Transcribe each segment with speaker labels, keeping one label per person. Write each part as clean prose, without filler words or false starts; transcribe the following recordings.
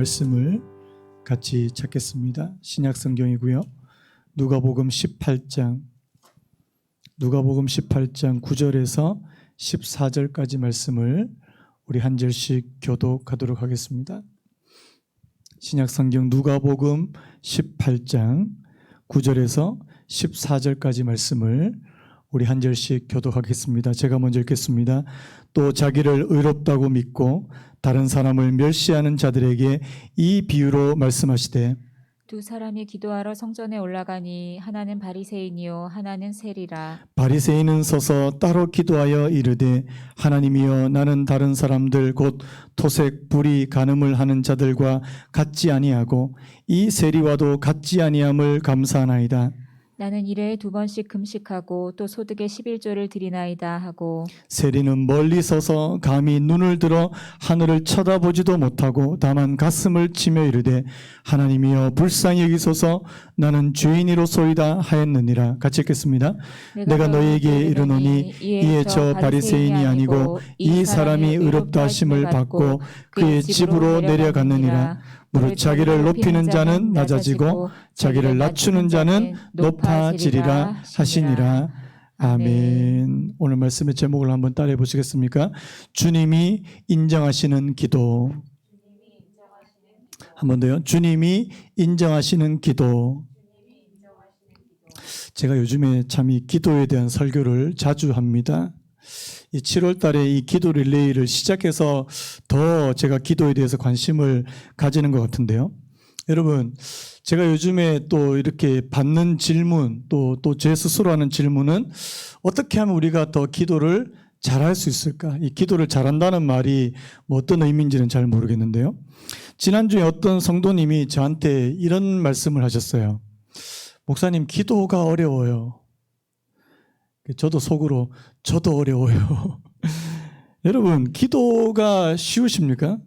Speaker 1: 말씀을 같이 찾겠습니다. 신약 성경이고요. 누가복음 18장 9절에서 14절까지 말씀을 우리 한 절씩 교독하도록 하겠습니다. 신약 성경 누가복음 18장 9절에서 14절까지 말씀을 우리 한 절씩 교독하겠습니다. 제가 먼저 읽겠습니다. 또 자기를 의롭다고 믿고 다른 사람을 멸시하는 자들에게 이 비유로 말씀하시되
Speaker 2: 두 사람이 기도하러 성전에 올라가니 하나는 바리새인이요 하나는 세리라.
Speaker 1: 바리새인은 서서 따로 기도하여 이르되 하나님이여 나는 다른 사람들 곧 토색 불의 간음을 하는 자들과 같지 아니하고 이 세리와도 같지 아니함을 감사하나이다.
Speaker 2: 나는 일회에 2번씩 금식하고 또 소득의 11조를 드리나이다 하고
Speaker 1: 세리는 멀리 서서 감히 눈을 들어 하늘을 쳐다보지도 못하고 다만 가슴을 치며 이르되 하나님이여 불쌍히 여기소서 나는 죄인이로소이다 하였느니라. 같이 읽겠습니다. 내가 너희에게 이르노니 이에 저 바리새인이 아니고 이 사람이 의롭다 하심을 받고 그의 집으로 내려갔느니라. 무릇 자기를 높이는 자는 낮아지고 자기를 낮추는 자는 높아지리라 하시니라. 아멘. 오늘 말씀의 제목을 한번 따라해 보시겠습니까? 주님이 인정하시는 기도. 한 번 더요. 주님이 인정하시는 기도. 제가 요즘에 참 이 기도에 대한 설교를 자주 합니다. 이 7월 달에 이 기도 릴레이를 시작해서 더 제가 기도에 대해서 관심을 가지는 것 같은데요. 여러분, 제가 요즘에 또 이렇게 받는 질문, 또 제 스스로 하는 질문은 어떻게 하면 우리가 더 기도를 잘할 수 있을까? 이 기도를 잘한다는 말이 뭐 어떤 의미인지는 잘 모르겠는데요. 지난주에 어떤 성도님이 저한테 이런 말씀을 하셨어요. 목사님, 기도가 어려워요. 저도 속으로 저도 어려워요. 여러분, 기도가 쉬우십니까?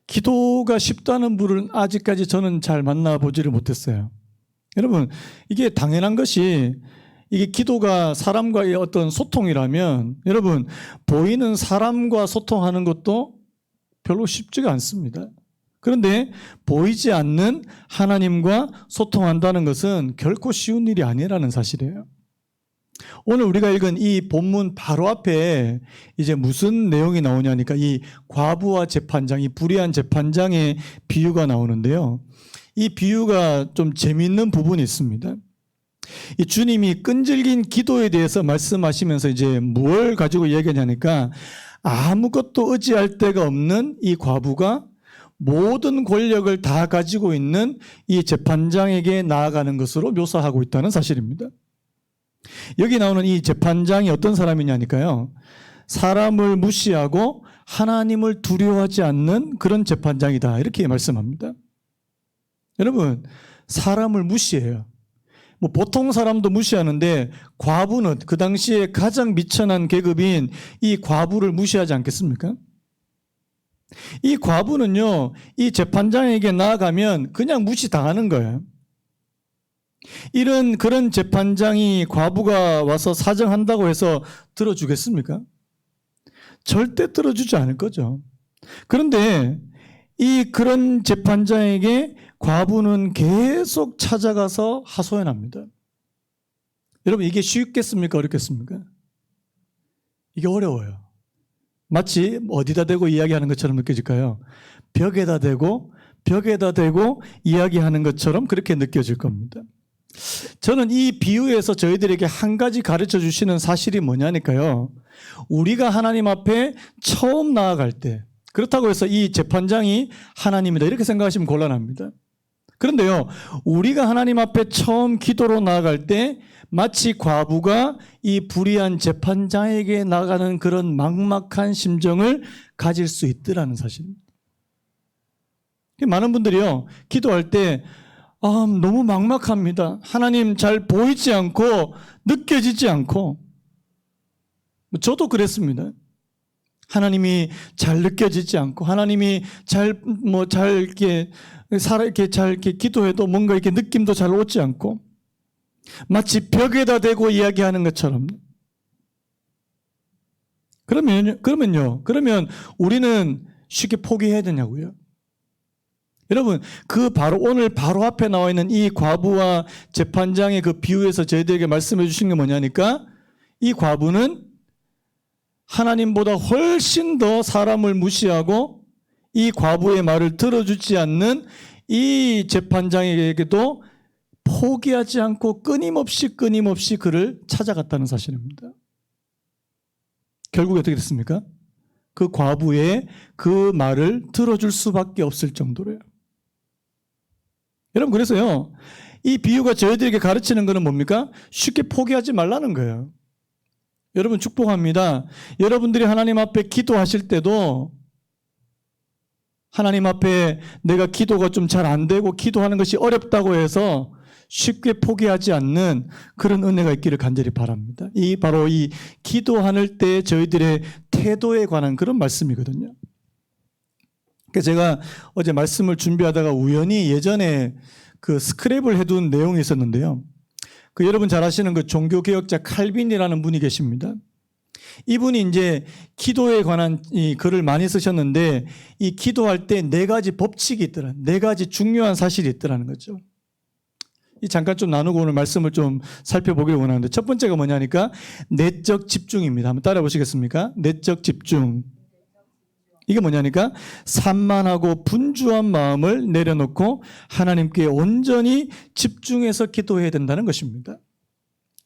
Speaker 1: 기도가 쉽다는 분은 아직까지 저는 잘 만나보지를 못했어요. 여러분, 이게 당연한 것이 이게 기도가 사람과의 어떤 소통이라면 여러분, 보이는 사람과 소통하는 것도 별로 쉽지가 않습니다. 그런데 보이지 않는 하나님과 소통한다는 것은 결코 쉬운 일이 아니라는 사실이에요. 오늘 우리가 읽은 이 본문 바로 앞에 이제 무슨 내용이 나오냐니까 이 과부와 재판장, 이 불의한 재판장의 비유가 나오는데요. 이 비유가 좀 재미있는 부분이 있습니다. 이 주님이 끈질긴 기도에 대해서 말씀하시면서 이제 뭘 가지고 얘기하냐니까 아무것도 의지할 데가 없는 이 과부가 모든 권력을 다 가지고 있는 이 재판장에게 나아가는 것으로 묘사하고 있다는 사실입니다. 여기 나오는 이 재판장이 어떤 사람이냐니까요. 사람을 무시하고 하나님을 두려워하지 않는 그런 재판장이다. 이렇게 말씀합니다. 여러분, 사람을 무시해요. 뭐 보통 사람도 무시하는데 과부는 그 당시에 가장 미천한 계급인 이 과부를 무시하지 않겠습니까? 이 과부는요, 이 재판장에게 나아가면 그냥 무시당하는 거예요. 그런 재판장이 과부가 와서 사정한다고 해서 들어주겠습니까? 절대 들어주지 않을 거죠. 그런데 그런 재판장에게 과부는 계속 찾아가서 하소연합니다. 여러분, 이게 쉽겠습니까? 어렵겠습니까? 이게 어려워요. 마치 어디다 대고 이야기하는 것처럼 느껴질까요? 벽에다 대고 이야기하는 것처럼 그렇게 느껴질 겁니다. 저는 이 비유에서 저희들에게 한 가지 가르쳐 주시는 사실이 뭐냐니까요. 우리가 하나님 앞에 처음 나아갈 때, 그렇다고 해서 이 재판장이 하나님이다 이렇게 생각하시면 곤란합니다. 그런데요, 우리가 하나님 앞에 처음 기도로 나아갈 때 마치 과부가 이 불의한 재판장에게 나가는 그런 막막한 심정을 가질 수 있더라는 사실입니다. 많은 분들이요, 기도할 때 너무 막막합니다. 하나님 잘 보이지 않고 느껴지지 않고. 저도 그랬습니다. 하나님이 잘 느껴지지 않고 하나님이 이렇게 기도해도 뭔가 이렇게 느낌도 잘 오지 않고 마치 벽에다 대고 이야기하는 것처럼. 그러면 우리는 쉽게 포기해야 되냐고요? 여러분, 오늘 바로 앞에 나와 있는 이 과부와 재판장의 그 비유에서 저희들에게 말씀해 주신 게 뭐냐니까 이 과부는 하나님보다 훨씬 더 사람을 무시하고 이 과부의 말을 들어주지 않는 이 재판장에게도 포기하지 않고 끊임없이 그를 찾아갔다는 사실입니다. 결국에 어떻게 됐습니까? 그 과부의 그 말을 들어줄 수밖에 없을 정도로요. 여러분, 그래서요, 이 비유가 저희들에게 가르치는 것은 뭡니까? 쉽게 포기하지 말라는 거예요. 여러분, 축복합니다. 여러분들이 하나님 앞에 기도하실 때도 하나님 앞에 내가 기도가 좀 잘 안 되고 기도하는 것이 어렵다고 해서 쉽게 포기하지 않는 그런 은혜가 있기를 간절히 바랍니다. 바로 이 기도할 때 저희들의 태도에 관한 그런 말씀이거든요. 그래서 제가 어제 말씀을 준비하다가 우연히 예전에 그 스크랩을 해둔 내용이 있었는데요. 그 여러분 잘 아시는 그 종교개혁자 칼빈이라는 분이 계십니다. 이분이 이제 기도에 관한 이 글을 많이 쓰셨는데 이 기도할 때 4가지 법칙이 있더라. 4가지 중요한 사실이 있더라는 거죠. 잠깐 좀 나누고 오늘 말씀을 좀 살펴보기를 원하는데 첫 번째가 뭐냐니까 내적 집중입니다. 한번 따라 보시겠습니까? 내적 집중. 이게 뭐냐니까 산만하고 분주한 마음을 내려놓고 하나님께 온전히 집중해서 기도해야 된다는 것입니다.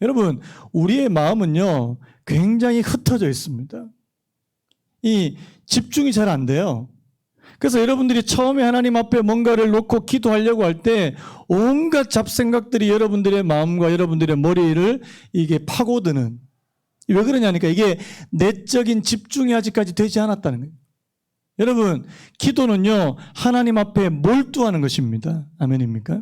Speaker 1: 여러분, 우리의 마음은요 굉장히 흩어져 있습니다. 이 집중이 잘 안 돼요. 그래서 여러분들이 처음에 하나님 앞에 뭔가를 놓고 기도하려고 할 때 온갖 잡생각들이 여러분들의 마음과 여러분들의 머리를 이게 파고드는, 왜 그러냐니까 이게 내적인 집중이 아직까지 되지 않았다는 거예요. 여러분, 기도는요 하나님 앞에 몰두하는 것입니다. 아멘입니까?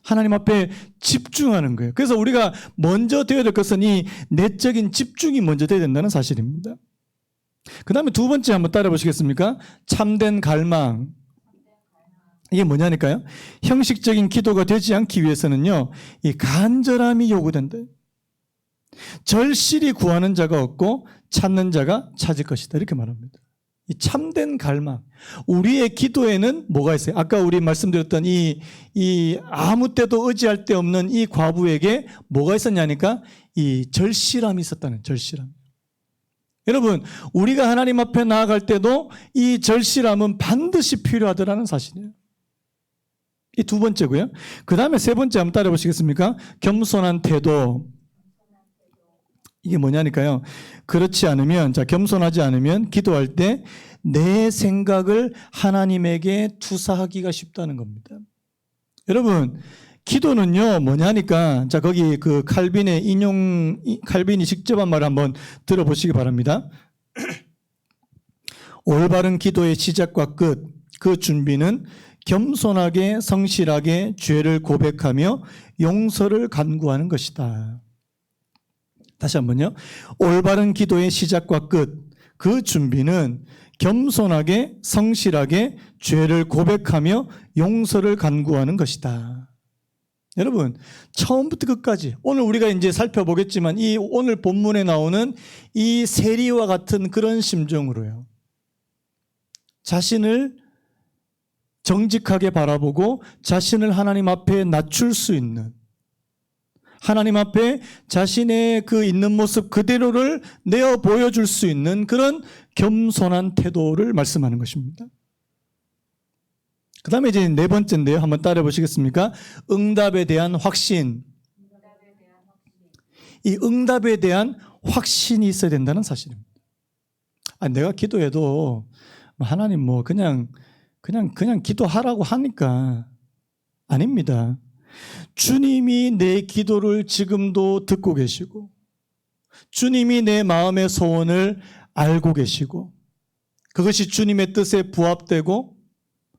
Speaker 1: 하나님 앞에 집중하는 거예요. 그래서 우리가 먼저 되어야 될 것은 이 내적인 집중이 먼저 되어야 된다는 사실입니다. 그 다음에 두 번째 한번 따라 보시겠습니까? 참된 갈망. 이게 뭐냐니까요? 형식적인 기도가 되지 않기 위해서는요 이 간절함이 요구된다. 절실히 구하는 자가 없고 찾는 자가 찾을 것이다, 이렇게 말합니다. 이 참된 갈망. 우리의 기도에는 뭐가 있어요? 아까 우리 말씀드렸던 이 아무 때도 의지할 데 없는 이 과부에게 뭐가 있었냐니까 이 절실함이 있었다는, 절실함. 여러분, 우리가 하나님 앞에 나아갈 때도 이 절실함은 반드시 필요하더라는 사실이에요. 이 두 번째고요. 그 다음에 세 번째 한번 따라 보시겠습니까? 겸손한 태도. 이게 뭐냐니까요. 그렇지 않으면, 겸손하지 않으면 기도할 때 내 생각을 하나님에게 투사하기가 쉽다는 겁니다. 여러분, 기도는요 뭐냐니까, 거기 그 칼빈이 직접 한 말을 한번 들어보시기 바랍니다. 올바른 기도의 시작과 끝, 그 준비는 겸손하게 성실하게 죄를 고백하며 용서를 간구하는 것이다. 다시 한번요. 올바른 기도의 시작과 끝, 그 준비는 겸손하게 성실하게 죄를 고백하며 용서를 간구하는 것이다. 여러분, 처음부터 끝까지 오늘 우리가 이제 살펴보겠지만 이 오늘 본문에 나오는 이 세리와 같은 그런 심정으로요. 자신을 정직하게 바라보고 자신을 하나님 앞에 낮출 수 있는, 하나님 앞에 자신의 그 있는 모습 그대로를 내어 보여줄 수 있는 그런 겸손한 태도를 말씀하는 것입니다. 그 다음에 이제 네 번째인데요. 한번 따라 보시겠습니까? 응답에 대한 확신. 이 응답에 대한 확신이 있어야 된다는 사실입니다. 내가 기도해도 하나님 그냥 기도하라고 하니까 아닙니다. 주님이 내 기도를 지금도 듣고 계시고 주님이 내 마음의 소원을 알고 계시고 그것이 주님의 뜻에 부합되고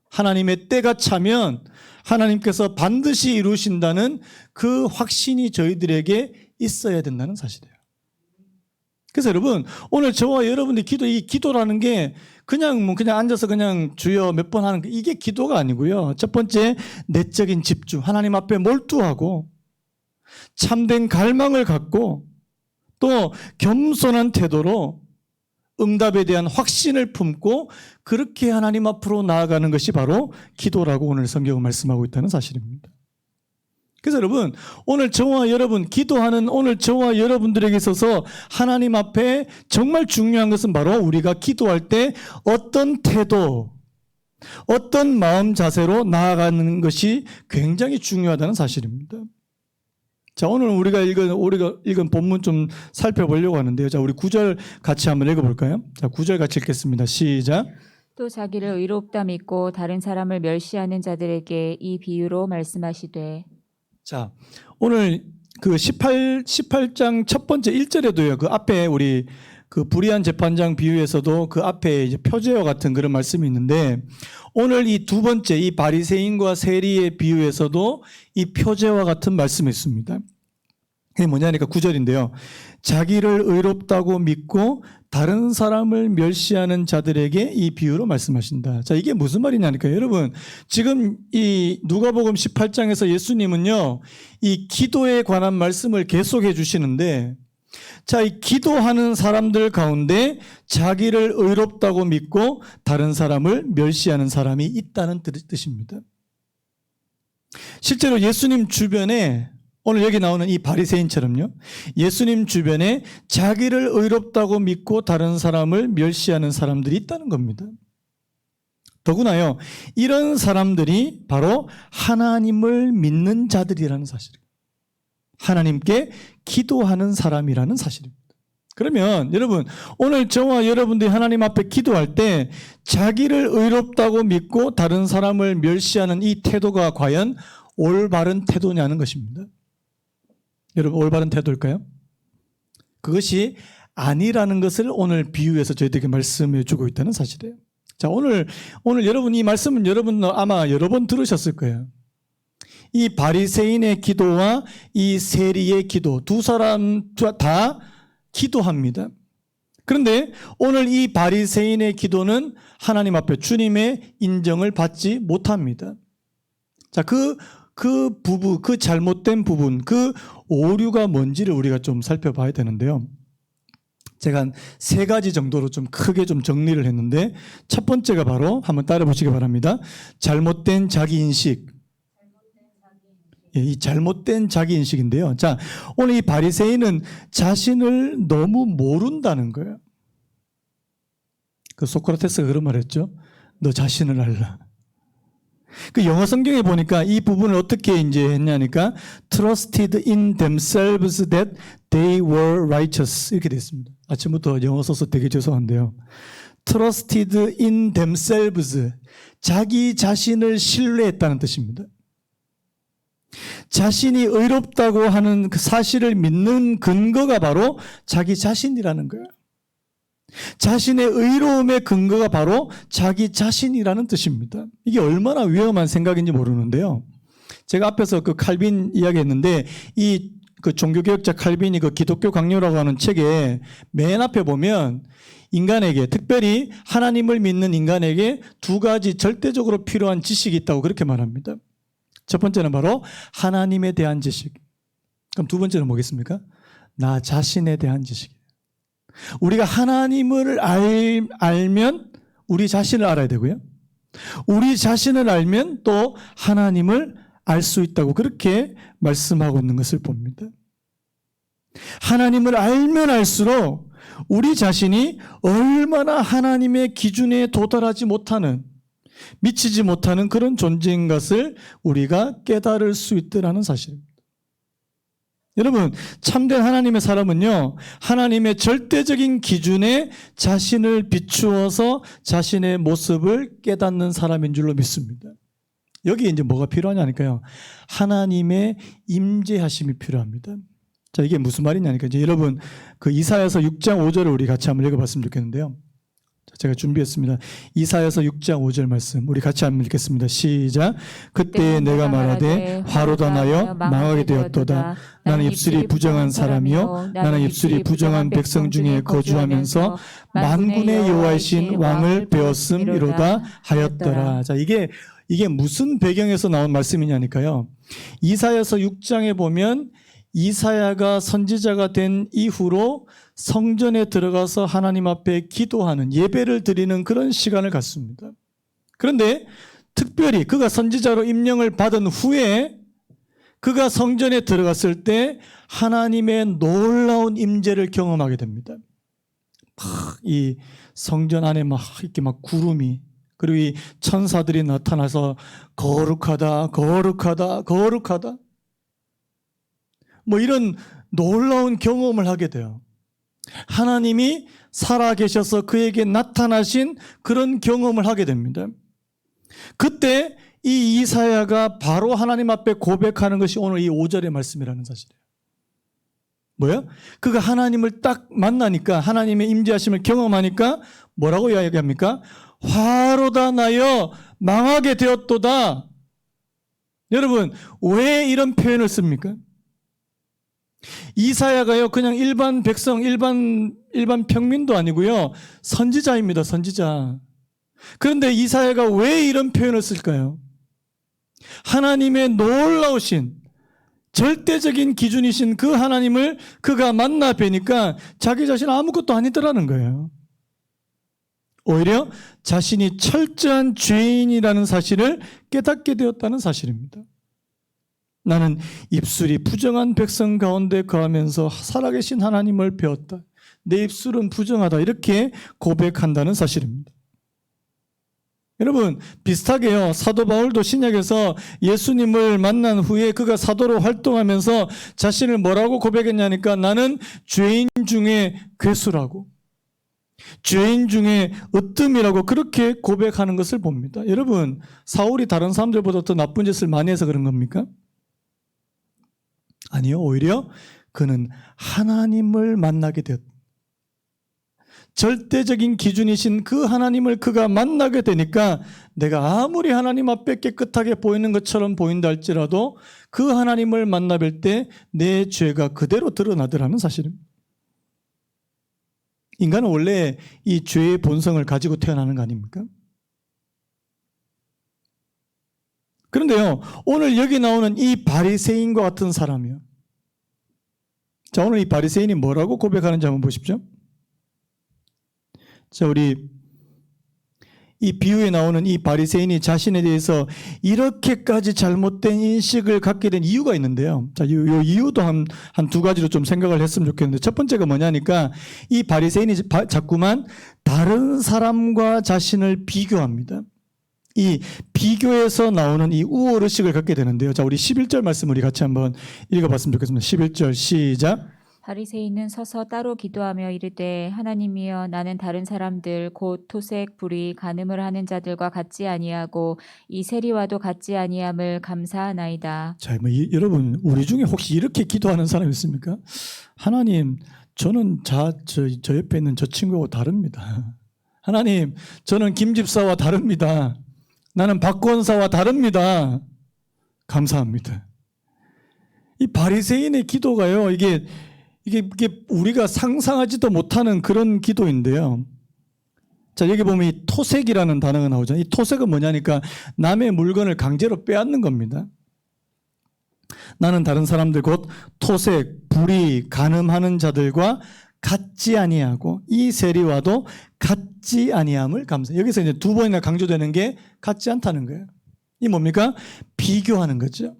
Speaker 1: 하나님의 때가 차면 하나님께서 반드시 이루신다는 그 확신이 저희들에게 있어야 된다는 사실이에요. 그래서 여러분, 오늘 저와 여러분들이 이 기도라는 게 그냥 앉아서 그냥 주여 몇 번 하는 게 이게 기도가 아니고요. 첫 번째, 내적인 집중, 하나님 앞에 몰두하고 참된 갈망을 갖고 또 겸손한 태도로 응답에 대한 확신을 품고 그렇게 하나님 앞으로 나아가는 것이 바로 기도라고 오늘 성경은 말씀하고 있다는 사실입니다. 그래서 여러분, 오늘 저와 여러분, 기도하는 오늘 저와 여러분들에게 있어서 하나님 앞에 정말 중요한 것은 바로 우리가 기도할 때 어떤 태도, 어떤 마음 자세로 나아가는 것이 굉장히 중요하다는 사실입니다. 자, 오늘 우리가 읽은 본문 좀 살펴보려고 하는데요. 자, 우리 9절 같이 한번 읽어볼까요? 자, 9절 같이 읽겠습니다. 시작.
Speaker 2: 또 자기를 의롭다 믿고 다른 사람을 멸시하는 자들에게 이 비유로 말씀하시되.
Speaker 1: 자, 오늘 그 18장 첫 번째 1절에도요. 그 앞에 우리 그 불의한 재판장 비유에서도 그 앞에 이제 표제와 같은 그런 말씀이 있는데 오늘 이 두 번째 이 바리새인과 세리의 비유에서도 이 표제와 같은 말씀이 있습니다. 이게 뭐냐니까 9절인데요. 자기를 의롭다고 믿고 다른 사람을 멸시하는 자들에게 이 비유로 말씀하신다. 자, 이게 무슨 말이냐니까 여러분, 지금 이 누가복음 18장에서 예수님은요, 이 기도에 관한 말씀을 계속해 주시는데, 자, 이 기도하는 사람들 가운데 자기를 의롭다고 믿고 다른 사람을 멸시하는 사람이 있다는 뜻입니다. 실제로 예수님 주변에 오늘 여기 나오는 이 바리새인처럼요, 예수님 주변에 자기를 의롭다고 믿고 다른 사람을 멸시하는 사람들이 있다는 겁니다. 더구나요, 이런 사람들이 바로 하나님을 믿는 자들이라는 사실입니다. 하나님께 기도하는 사람이라는 사실입니다. 그러면 여러분, 오늘 저와 여러분들이 하나님 앞에 기도할 때 자기를 의롭다고 믿고 다른 사람을 멸시하는 이 태도가 과연 올바른 태도냐는 것입니다. 여러분, 올바른 태도일까요? 그것이 아니라는 것을 오늘 비유에서 저희들에게 말씀해 주고 있다는 사실이에요. 자, 오늘 여러분 이 말씀은 여러분 아마 여러 번 들으셨을 거예요. 이 바리새인의 기도와 이 세리의 기도, 두 사람 다 기도합니다. 그런데 오늘 이 바리새인의 기도는 하나님 앞에 주님의 인정을 받지 못합니다. 자, 그 부분, 그 잘못된 부분, 그 오류가 뭔지를 우리가 좀 살펴봐야 되는데요. 제가 한 세 가지 정도로 좀 크게 좀 정리를 했는데, 첫 번째가 바로 한번 따라 보시기 바랍니다. 잘못된 자기인식. 이 잘못된 자기인식인데요. 자, 오늘 이 바리새인은 자신을 너무 모른다는 거예요. 그 소크라테스가 그런 말 했죠. 너 자신을 알라. 그 영어 성경에 보니까 이 부분을 어떻게 이제 했냐니까 trusted in themselves that they were righteous 이렇게 되어 있습니다. 아침부터 영어 써서 되게 죄송한데요. trusted in themselves, 자기 자신을 신뢰했다는 뜻입니다. 자신이 의롭다고 하는 그 사실을 믿는 근거가 바로 자기 자신이라는 거예요. 자신의 의로움의 근거가 바로 자기 자신이라는 뜻입니다. 이게 얼마나 위험한 생각인지 모르는데요. 제가 앞에서 그 칼빈 이야기했는데 이 그 종교개혁자 칼빈이 그 기독교 강요라고 하는 책에 맨 앞에 보면 인간에게, 특별히 하나님을 믿는 인간에게 두 가지 절대적으로 필요한 지식이 있다고 그렇게 말합니다. 첫 번째는 바로 하나님에 대한 지식. 그럼 두 번째는 뭐겠습니까? 나 자신에 대한 지식. 우리가 하나님을 알면 우리 자신을 알아야 되고요. 우리 자신을 알면 또 하나님을 알 수 있다고 그렇게 말씀하고 있는 것을 봅니다. 하나님을 알면 알수록 우리 자신이 얼마나 하나님의 기준에 도달하지 못하는, 미치지 못하는 그런 존재인 것을 우리가 깨달을 수 있다는 사실입니다. 여러분, 참된 하나님의 사람은요, 하나님의 절대적인 기준에 자신을 비추어서 자신의 모습을 깨닫는 사람인 줄로 믿습니다. 여기 이제 뭐가 필요하냐니까요. 하나님의 임재하심이 필요합니다. 자, 이게 무슨 말이냐니까 이제 여러분 그 이사야서 6장 5절을 우리 같이 한번 읽어봤으면 좋겠는데요. 제가 준비했습니다. 이사야서 6장 5절 말씀 우리 같이 한번 읽겠습니다. 시작. 그때 내가 말하되 화로다 나여 망하게 되었도다. 나는 입술이 부정한 사람이요 나는 입술이 부정한 백성 중에 거주하면서 만군의 여호와이신 왕을 배웠음이로다 하였더라. 자, 이게 무슨 배경에서 나온 말씀이냐니까요. 이사야서 6장에 보면 이사야가 선지자가 된 이후로 성전에 들어가서 하나님 앞에 기도하는, 예배를 드리는 그런 시간을 갖습니다. 그런데 특별히 그가 선지자로 임명을 받은 후에 그가 성전에 들어갔을 때 하나님의 놀라운 임재를 경험하게 됩니다. 막 이 성전 안에 막 이렇게 막 구름이, 그리고 이 천사들이 나타나서 거룩하다, 거룩하다, 거룩하다, 뭐 이런 놀라운 경험을 하게 돼요. 하나님이 살아 계셔서 그에게 나타나신 그런 경험을 하게 됩니다. 그때 이 이사야가 바로 하나님 앞에 고백하는 것이 오늘 이 5절의 말씀이라는 사실이에요. 뭐야? 그가 하나님을 딱 만나니까, 하나님의 임재하심을 경험하니까 뭐라고 이야기합니까? 화로다 나여 망하게 되었도다. 여러분, 왜 이런 표현을 씁니까? 이사야가요, 그냥 일반 백성, 일반 평민도 아니고요, 선지자입니다, 선지자. 그런데 이사야가 왜 이런 표현을 쓸까요? 하나님의 놀라우신, 절대적인 기준이신 그 하나님을 그가 만나 뵈니까 자기 자신 아무것도 아니더라는 거예요. 오히려 자신이 철저한 죄인이라는 사실을 깨닫게 되었다는 사실입니다. 나는 입술이 부정한 백성 가운데 거하면서 살아계신 하나님을 배웠다. 내 입술은 부정하다. 이렇게 고백한다는 사실입니다. 여러분, 비슷하게요, 사도 바울도 신약에서 예수님을 만난 후에 그가 사도로 활동하면서 자신을 뭐라고 고백했냐니까, 나는 죄인 중에 괴수라고, 죄인 중에 으뜸이라고 그렇게 고백하는 것을 봅니다. 여러분, 사울이 다른 사람들보다 더 나쁜 짓을 많이 해서 그런 겁니까? 아니요, 오히려 그는 하나님을 만나게 되었다. 절대적인 기준이신 그 하나님을 그가 만나게 되니까 내가 아무리 하나님 앞에 깨끗하게 보이는 것처럼 보인다 할지라도 그 하나님을 만나 뵐 때 내 죄가 그대로 드러나더라는 사실입니다. 인간은 원래 이 죄의 본성을 가지고 태어나는 거 아닙니까? 그런데요, 오늘 여기 나오는 이 바리새인과 같은 사람이요. 자, 오늘 이 바리새인이 뭐라고 고백하는지 한번 보십시오. 자, 우리 이 비유에 나오는 이 바리새인이 자신에 대해서 이렇게까지 잘못된 인식을 갖게 된 이유가 있는데요. 자, 이 이유도 한 두 가지로 좀 생각을 했으면 좋겠는데, 첫 번째가 뭐냐니까, 이 바리새인이 자꾸만 다른 사람과 자신을 비교합니다. 이 비교에서 나오는 이 우월의식을 갖게 되는데요. 자, 우리 11절 말씀 우리 같이 한번 읽어봤으면 좋겠습니다. 11절 시작.
Speaker 2: 바리새인은 서서 따로 기도하며 이르되, 하나님이여, 나는 다른 사람들 곧 토색, 불의, 간음을 하는 자들과 같지 아니하고 이 세리와도 같지 아니함을 감사하나이다.
Speaker 1: 자, 여러분, 우리 중에 혹시 이렇게 기도하는 사람 있습니까? 하나님, 저는 저 옆에 있는 저 친구하고 다릅니다. 하나님, 저는 김 집사와 다릅니다. 나는 박 권사와 다릅니다. 감사합니다. 이 바리새인의 기도가요, 이게 우리가 상상하지도 못하는 그런 기도인데요. 자, 여기 보면 이 토색이라는 단어가 나오죠. 이 토색은 뭐냐니까 남의 물건을 강제로 빼앗는 겁니다. 나는 다른 사람들 곧 토색, 불의, 간음하는 자들과 같지 아니하고 이 세리와도 같지 아니함을 감사해. 여기서 이제 두 번이나 강조되는 게 같지 않다는 거예요. 이 뭡니까? 비교하는 거죠.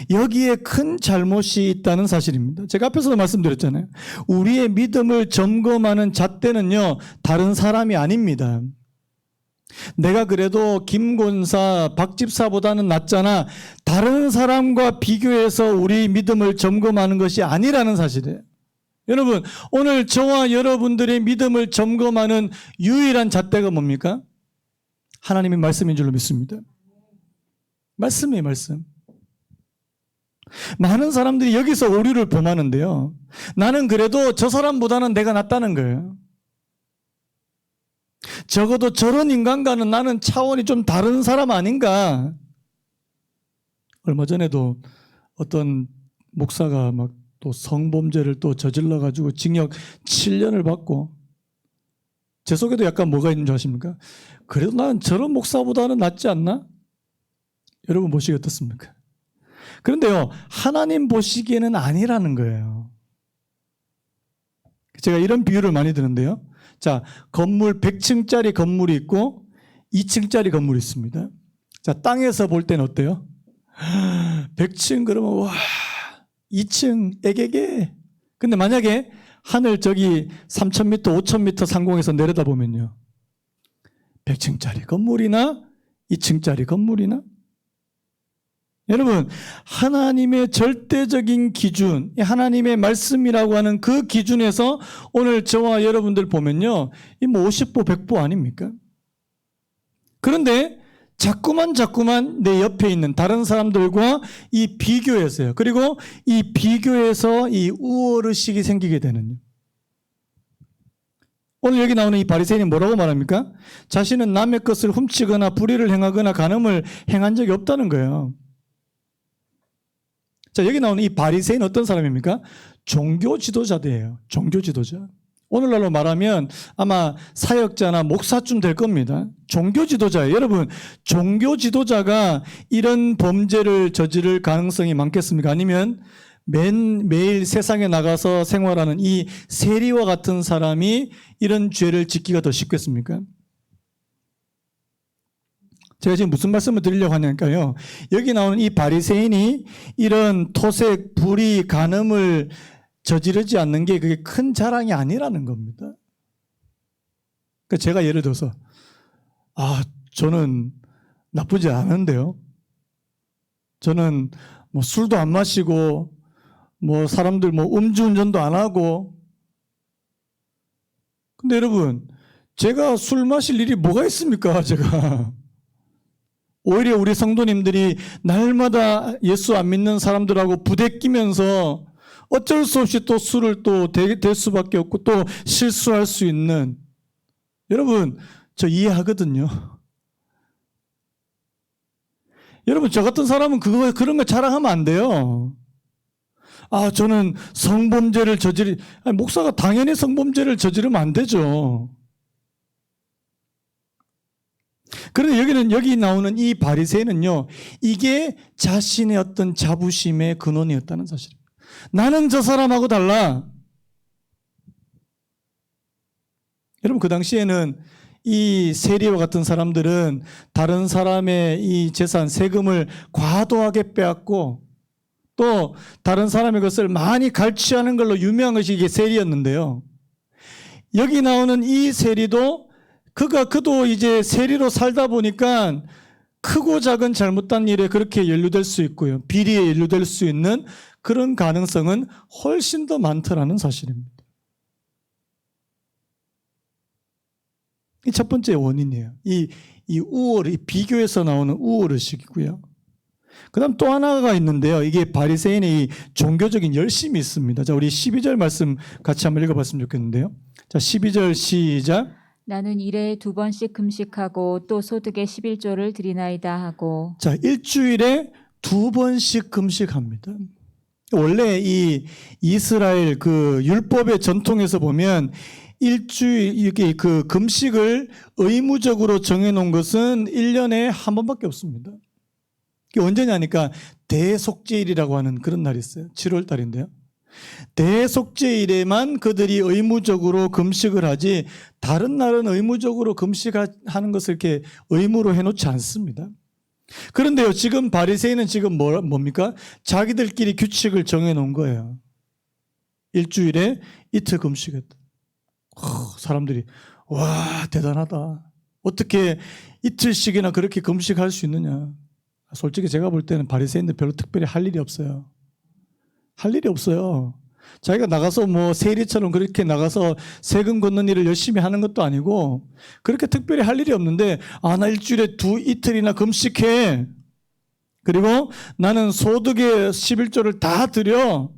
Speaker 1: 여기에 큰 잘못이 있다는 사실입니다. 제가 앞에서도 말씀드렸잖아요. 우리의 믿음을 점검하는 잣대는요, 다른 사람이 아닙니다. 내가 그래도 김 권사, 박 집사보다는 낫잖아. 다른 사람과 비교해서 우리 믿음을 점검하는 것이 아니라는 사실이에요. 여러분, 오늘 저와 여러분들의 믿음을 점검하는 유일한 잣대가 뭡니까? 하나님의 말씀인 줄로 믿습니다. 말씀이에요, 말씀. 많은 사람들이 여기서 오류를 범하는데요. 나는 그래도 저 사람보다는 내가 낫다는 거예요. 적어도 저런 인간과는 나는 차원이 좀 다른 사람 아닌가. 얼마 전에도 어떤 목사가 막 또 성범죄를 또 저질러 가지고 징역 7년을 받고, 제 속에도 약간 뭐가 있는 줄 아십니까? 그래도 나는 저런 목사보다는 낫지 않나? 여러분 보시기 어떻습니까? 그런데요, 하나님 보시기에는 아니라는 거예요. 제가 이런 비유를 많이 드는데요. 자, 건물 100층짜리 건물이 있고 2층짜리 건물이 있습니다. 자, 땅에서 볼 때는 어때요? 100층 그러면 와, 2층 애게게. 근데 만약에 하늘 저기 3,000m, 5,000m 상공에서 내려다보면요. 100층짜리 건물이나 2층짜리 건물이나 여러분, 하나님의 절대적인 기준, 하나님의 말씀이라고 하는 그 기준에서 오늘 저와 여러분들 보면요. 이 뭐 50보, 100보 아닙니까? 그런데 자꾸만 내 옆에 있는 다른 사람들과 이 비교해서요. 그리고 이 비교해서 이 우월의식이 생기게 되는. 오늘 여기 나오는 이 바리새인이 뭐라고 말합니까? 자신은 남의 것을 훔치거나 불의를 행하거나 간음을 행한 적이 없다는 거예요. 자, 여기 나오는 이 바리새인 어떤 사람입니까? 종교 지도자들이에요. 종교 지도자. 오늘날로 말하면 아마 사역자나 목사쯤 될 겁니다. 종교 지도자예요. 여러분, 종교 지도자가 이런 범죄를 저지를 가능성이 많겠습니까? 아니면 매일 세상에 나가서 생활하는 이 세리와 같은 사람이 이런 죄를 짓기가 더 쉽겠습니까? 제가 지금 무슨 말씀을 드리려고 하냐니까요. 여기 나오는 이 바리새인이 이런 토색, 불의, 간음을 저지르지 않는 게 그게 큰 자랑이 아니라는 겁니다. 그러니까 제가 예를 들어서 저는 나쁘지 않은데요. 저는 뭐 술도 안 마시고 뭐 사람들 뭐 음주운전도 안 하고. 근데 여러분, 제가 술 마실 일이 뭐가 있습니까? 제가. 오히려 우리 성도님들이 날마다 예수 안 믿는 사람들하고 부대끼면서 어쩔 수 없이 또 술을 또 댈 수밖에 없고 또 실수할 수 있는. 여러분, 저 이해하거든요. 여러분, 저 같은 사람은 그런 거 자랑하면 안 돼요. 저는 성범죄를 목사가 당연히 성범죄를 저지르면 안 되죠. 그런데 여기 나오는 이 바리새인은요, 이게 자신의 어떤 자부심의 근원이었다는 사실입니다. 나는 저 사람하고 달라. 여러분, 그 당시에는 이 세리와 같은 사람들은 다른 사람의 이 재산, 세금을 과도하게 빼앗고 또 다른 사람의 것을 많이 갈취하는 걸로 유명한 것이 이게 세리였는데요. 여기 나오는 이 세리도 그도 이제 세리로 살다 보니까 크고 작은 잘못된 일에 그렇게 연루될 수 있고요. 비리에 연루될 수 있는 그런 가능성은 훨씬 더 많더라는 사실입니다. 이 첫 번째 원인이에요. 이 비교에서 나오는 우월의식이고요. 그 다음 또 하나가 있는데요. 이게 바리새인의 이 종교적인 열심이 있습니다. 자, 우리 12절 말씀 같이 한번 읽어봤으면 좋겠는데요. 자, 12절 시작.
Speaker 2: 나는 일에 2번씩 금식하고 또 소득의 11조를 드리나이다 하고. 자,
Speaker 1: 일주일에 2번씩 금식합니다. 원래 이 이스라엘 그 율법의 전통에서 보면 일주일 이게 그 금식을 의무적으로 정해놓은 것은 1년에 한 번밖에 없습니다. 그게 언제냐니까 대속죄일이라고 하는 그런 날이 있어요. 7월 달인데요. 대속죄일에만 그들이 의무적으로 금식을 하지 다른 날은 의무적으로 금식하는 것을 이렇게 의무로 해놓지 않습니다. 그런데요, 지금 바리새인은 지금 뭡니까? 자기들끼리 규칙을 정해놓은 거예요. 일주일에 이틀 금식했다. 사람들이 와, 대단하다. 어떻게 이틀씩이나 그렇게 금식할 수 있느냐. 솔직히 제가 볼 때는 바리새인들 별로 특별히 할 일이 없어요. 할 일이 없어요. 자기가 나가서 뭐 세리처럼 그렇게 나가서 세금 걷는 일을 열심히 하는 것도 아니고 그렇게 특별히 할 일이 없는데 나 일주일에 이틀이나 금식해. 그리고 나는 소득의 11조를 다 드려.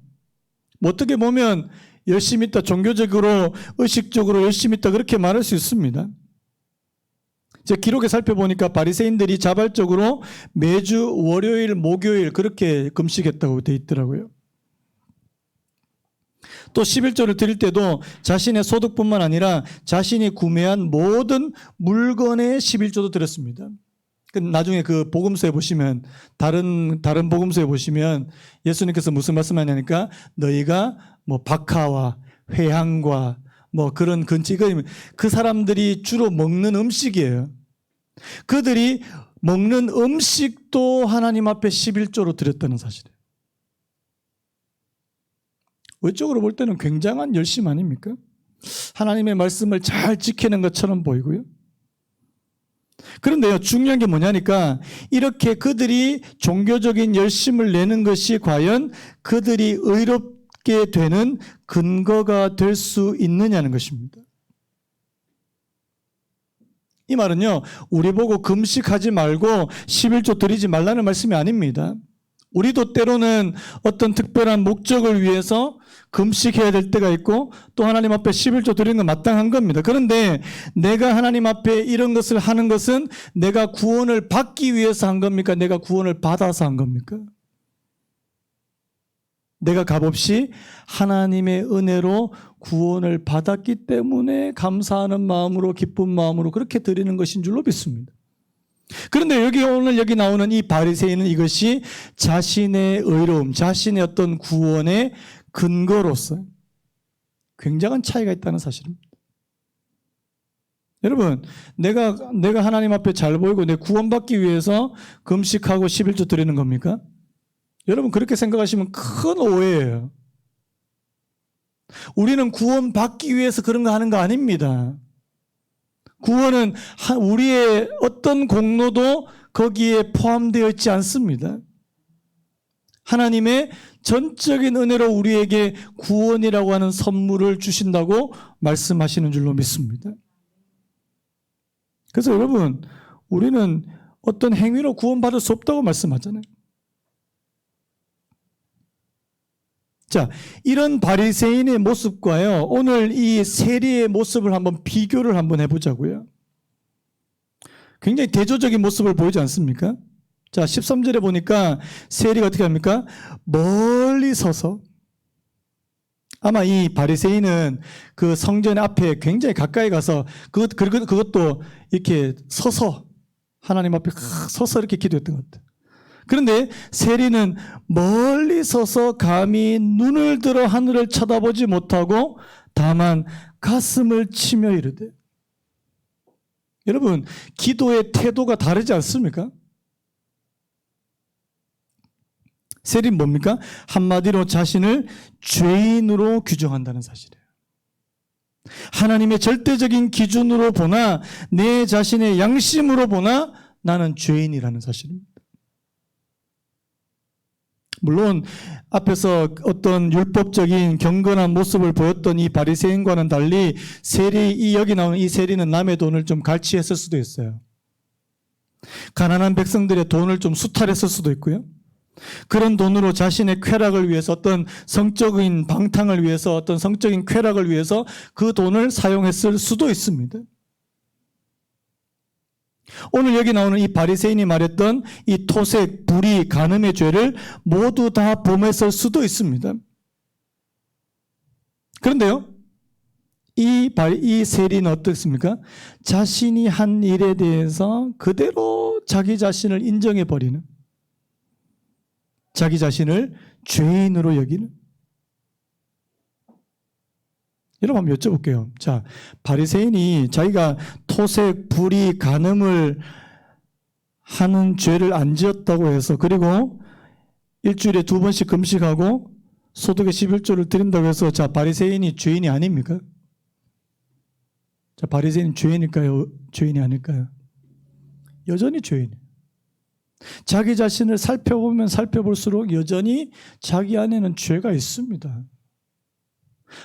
Speaker 1: 뭐 어떻게 보면 열심히 있다, 종교적으로 의식적으로 열심히 있다 그렇게 말할 수 있습니다. 제 기록에 살펴보니까 바리새인들이 자발적으로 매주 월요일, 목요일 그렇게 금식했다고 돼 있더라고요. 또 11조를 드릴 때도 자신의 소득뿐만 아니라 자신이 구매한 모든 물건의 11조도 드렸습니다. 나중에 그 복음서에 보시면 다른 복음서에 보시면 예수님께서 무슨 말씀하냐니까 너희가 뭐 박하와 회향과 뭐 그런 그 사람들이 주로 먹는 음식이에요. 그들이 먹는 음식도 하나님 앞에 11조로 드렸다는 사실이에요. 외적으로 볼 때는 굉장한 열심 아닙니까? 하나님의 말씀을 잘 지키는 것처럼 보이고요. 그런데요, 중요한 게 뭐냐니까 이렇게 그들이 종교적인 열심을 내는 것이 과연 그들이 의롭게 되는 근거가 될 수 있느냐는 것입니다. 이 말은요, 우리 보고 금식하지 말고 11조 드리지 말라는 말씀이 아닙니다. 우리도 때로는 어떤 특별한 목적을 위해서 금식해야 될 때가 있고 또 하나님 앞에 11조 드리는 건 마땅한 겁니다. 그런데 내가 하나님 앞에 이런 것을 하는 것은 내가 구원을 받기 위해서 한 겁니까? 내가 구원을 받아서 한 겁니까? 내가 값없이 하나님의 은혜로 구원을 받았기 때문에 감사하는 마음으로 기쁜 마음으로 그렇게 드리는 것인 줄로 믿습니다. 그런데 오늘 여기 나오는 이 바리새인은 이것이 자신의 의로움, 자신의 어떤 구원의 근거로서 굉장한 차이가 있다는 사실입니다. 여러분, 내가 하나님 앞에 잘 보이고 내 구원받기 위해서 금식하고 11조 드리는 겁니까? 여러분 그렇게 생각하시면 큰 오해예요. 우리는 구원받기 위해서 그런 거 하는 거 아닙니다. 구원은 우리의 어떤 공로도 거기에 포함되어 있지 않습니다. 하나님의 전적인 은혜로 우리에게 구원이라고 하는 선물을 주신다고 말씀하시는 줄로 믿습니다. 그래서 여러분, 우리는 어떤 행위로 구원받을 수 없다고 말씀하잖아요. 자, 이런 바리새인의 모습과요, 오늘 이 세리의 모습을 한번 비교를 한번 해보자고요. 굉장히 대조적인 모습을 보이지 않습니까? 자, 13절에 보니까 세리가 어떻게 합니까? 멀리 서서, 아마 이 바리새인은 그 성전 앞에 굉장히 가까이 가서 그것도 이렇게 서서 하나님 앞에 서서 이렇게 기도했던 것 같아요. 그런데 세리는 멀리 서서 감히 눈을 들어 하늘을 쳐다보지 못하고 다만 가슴을 치며 이르되. 여러분, 기도의 태도가 다르지 않습니까? 세리는 뭡니까? 한마디로 자신을 죄인으로 규정한다는 사실이에요. 하나님의 절대적인 기준으로 보나 내 자신의 양심으로 보나 나는 죄인이라는 사실입니다. 물론 앞에서 어떤 율법적인 경건한 모습을 보였던 이 바리새인과는 달리 여기 나오는 이 세리는 남의 돈을 좀 갈취했을 수도 있어요. 가난한 백성들의 돈을 좀 수탈했을 수도 있고요. 그런 돈으로 자신의 쾌락을 위해서 어떤 성적인 방탕을 위해서 어떤 성적인 쾌락을 위해서 그 돈을 사용했을 수도 있습니다. 오늘 여기 나오는 이 바리새인이 말했던 이 토색, 불의, 간음의 죄를 모두 다 범했을 수도 있습니다. 그런데요, 이 세리는 어떻습니까? 자신이 한 일에 대해서 그대로 자기 자신을 인정해버리는, 자기 자신을 죄인으로 여기는. 여러분 한번 여쭤볼게요. 자, 바리새인이 자기가 토색, 불의, 간음을 하는 죄를 안 지었다고 해서, 그리고 일주일에 2번씩 금식하고 소득의 11조를 드린다고 해서, 자, 바리새인이 죄인이 아닙니까? 자, 바리새인은 죄인일까요? 죄인이 아닐까요? 여전히 죄인이에요. 자기 자신을 살펴보면 살펴볼수록 여전히 자기 안에는 죄가 있습니다.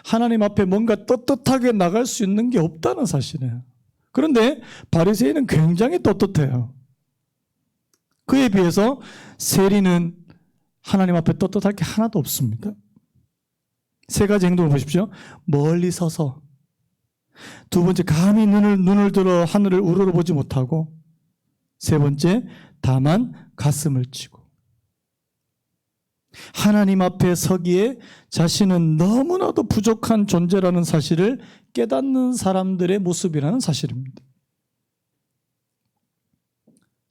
Speaker 1: 하나님 앞에 뭔가 떳떳하게 나갈 수 있는 게 없다는 사실이에요. 그런데 바리새인은 굉장히 떳떳해요. 그에 비해서 세리는 하나님 앞에 떳떳할 게 하나도 없습니다. 세 가지 행동을 보십시오. 멀리 서서, 두 번째 감히 눈을 들어 하늘을 우러러보지 못하고, 세 번째 다만 가슴을 치고. 하나님 앞에 서기에 자신은 너무나도 부족한 존재라는 사실을 깨닫는 사람들의 모습이라는 사실입니다.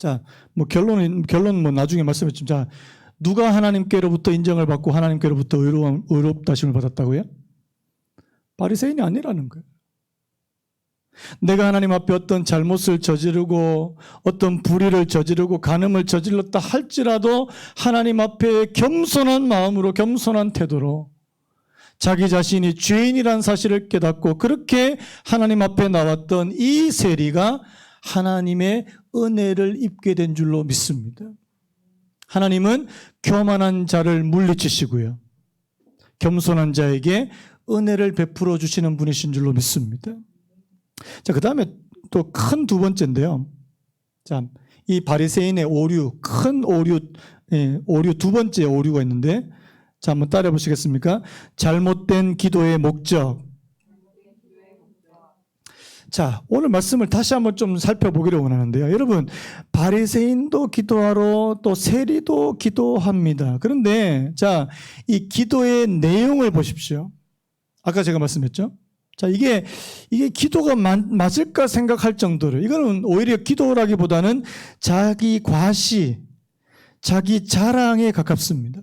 Speaker 1: 자, 뭐 결론 뭐 나중에 말씀했지만, 자, 누가 하나님께로부터 인정을 받고 하나님께로부터 의롭다심을 받았다고요? 바리새인이 아니라는 거예요. 내가 하나님 앞에 어떤 잘못을 저지르고 어떤 불의를 저지르고 간음을 저질렀다 할지라도 하나님 앞에 겸손한 마음으로 겸손한 태도로 자기 자신이 죄인이란 사실을 깨닫고 그렇게 하나님 앞에 나왔던 이 세리가 하나님의 은혜를 입게 된 줄로 믿습니다. 하나님은 교만한 자를 물리치시고요, 겸손한 자에게 은혜를 베풀어 주시는 분이신 줄로 믿습니다. 자, 그 다음에 또 큰 두 번째인데요. 자, 이 바리새인의 오류, 큰 오류, 오류 두 번째 오류가 있는데, 자, 한번 따라해 보시겠습니까? 잘못된 기도의 목적. 자, 오늘 말씀을 다시 한번 좀 살펴보기를 원하는데요. 여러분, 바리새인도 기도하러 또 세리도 기도합니다. 그런데 자, 이 기도의 내용을 보십시오. 아까 제가 말씀했죠? 자, 이게 기도가 맞을까 생각할 정도로, 이거는 오히려 기도라기보다는 자기 과시, 자기 자랑에 가깝습니다.